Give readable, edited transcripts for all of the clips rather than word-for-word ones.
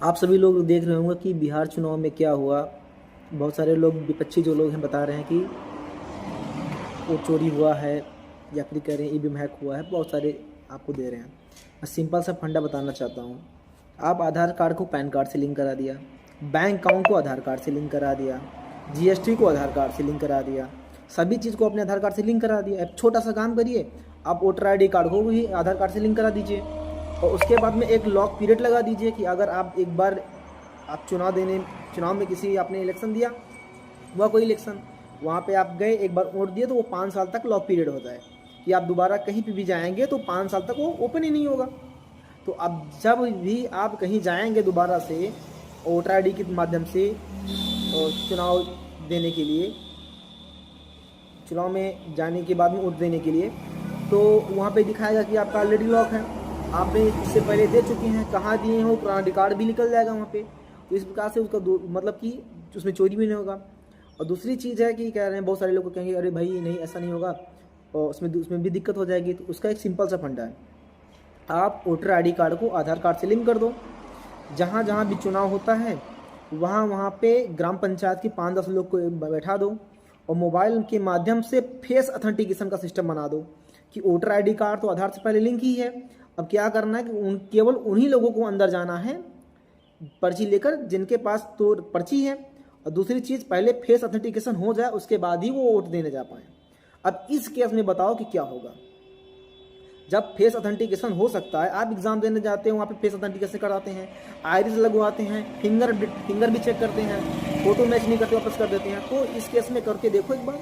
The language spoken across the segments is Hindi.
आप सभी लोग देख रहे होंगे कि बिहार चुनाव में क्या हुआ। बहुत सारे लोग विपक्षी जो लोग हैं बता रहे हैं कि वो चोरी हुआ है या फिर कह रहे हैं ईवीएम हैक हुआ है। बहुत सारे आपको दे रहे हैं। मैं सिंपल सा फंडा बताना चाहता हूँ। आप आधार कार्ड को पैन कार्ड से लिंक करा दिया, बैंक अकाउंट को आधार कार्ड से लिंक करा दिया, जीएसटी को आधार कार्ड से लिंक करा दिया, सभी चीज़ को अपने आधार कार्ड से लिंक करा दिया। अब छोटा सा काम करिए, आप वोटर आई डी कार्ड को भी आधार कार्ड से लिंक करा दीजिए और उसके बाद में एक लॉक पीरियड लगा दीजिए कि अगर आप एक बार आप चुनाव में किसी आपने इलेक्शन दिया, वह कोई इलेक्शन वहाँ पे आप गए, एक बार वोट दिए, तो वो 5 साल तक लॉक पीरियड होता है कि आप दोबारा कहीं पे भी जाएंगे तो 5 साल तक वो ओपन ही नहीं होगा। तो अब जब भी आप कहीं जाएंगे दोबारा से वोटर आई डी के माध्यम से और चुनाव देने के लिए, चुनाव में जाने के बाद में वोट देने के लिए, तो वहाँ पे दिखाएगा कि आपका ऑलरेडी लॉक है, आपने इससे पहले दे चुके हैं, कहाँ दिए हैं वो पुराना रिकॉर्ड भी निकल जाएगा वहाँ पे। तो इस प्रकार से उसका मतलब कि उसमें चोरी भी नहीं होगा। और दूसरी चीज़ है कि कह रहे हैं बहुत सारे लोग कहेंगे अरे भाई नहीं ऐसा नहीं होगा और उसमें भी दिक्कत हो जाएगी। तो उसका एक सिंपल सा फंडा है, आप वोटर आई डी कार्ड को आधार कार्ड से लिंक कर दो। जहाँ जहाँ भी चुनाव होता है वहाँ पे ग्राम पंचायत की 5-10 लोग को बैठा दो और मोबाइल के माध्यम से फेस अथेंटिकेशन का सिस्टम बना दो कि वोटर आई डी कार्ड तो आधार से पहले लिंक ही है। अब क्या करना है कि केवल उन्हीं लोगों को अंदर जाना है पर्ची लेकर जिनके पास तो पर्ची है। और दूसरी चीज़, पहले फेस अथेंटिकेशन हो जाए उसके बाद ही वो वोट देने जा पाए। अब इस केस में बताओ कि क्या होगा। जब फेस अथेंटिकेशन हो सकता है, आप एग्जाम देने जाते हैं वहाँ पे फेस अथेंटिकेशन कराते हैं, आइरिस लगवाते हैं, फिंगर भी चेक करते हैं, फोटो मैच नहीं करते वापस कर देते हैं। तो इस केस में करके देखो एक बार।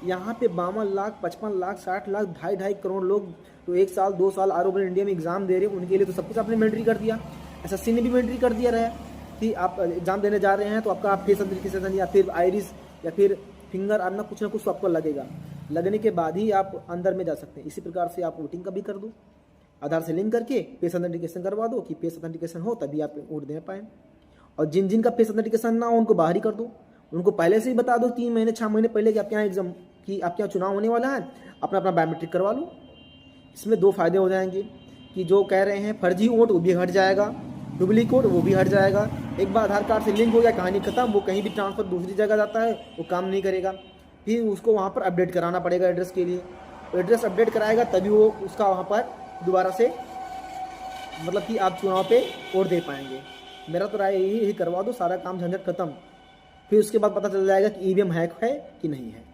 यहाँ पे 52 लाख, 55 लाख, 60 लाख, 2.5 करोड़ लोग तो 1 साल 2 साल आर ओवर इंडिया में एग्जाम दे रहे हैं, उनके लिए तो सब कुछ आपने मिलिट्री कर दिया। एसएससी ने भी मिलिट्री कर दिया रहा कि आप एग्जाम देने जा रहे हैं तो आपका फेस अथेंटिकेशन या फिर आइरिस या फिर फिंगर आपना कुछ ना कुछ तो आपको लगेगा, लगने के बाद ही आप अंदर में जा सकते हैं। इसी प्रकार से आप वोटिंग का भी कर दो, आधार से लिंक करके फेस अथेंटिकेशन करवा दो कि फेस अथेंटिकेशन हो तभी आप वोट दे पाएँ। और जिन जिन का फेस अथेंटिकेशन ना हो उनको बाहर ही कर दो, उनको पहले से ही बता दो 3 महीने 6 महीने पहले कि आपके यहाँ एग्जाम कि आपके यहाँ चुनाव होने वाला है, अपना अपना बायोमेट्रिक करवा लो। इसमें 2 फायदे हो जाएंगे कि जो कह रहे हैं फर्जी वोट वो भी हट जाएगा, डुप्लीकेट वो भी हट जाएगा। एक बार आधार कार्ड से लिंक हो गया कहानी खत्म, वो कहीं भी ट्रांसफर दूसरी जगह जाता है वो काम नहीं करेगा, फिर उसको वहाँ पर अपडेट कराना पड़ेगा एड्रेस के लिए। एड्रेस अपडेट कराएगा तभी वो उसका वहाँ पर दोबारा से मतलब कि आप चुनाव पे वोट दे पाएंगे। मेरा तो राय यही करवा दो, सारा काम झंझट खत्म। फिर उसके बाद पता चल जाएगा कि ईवीएम हैक है कि नहीं है।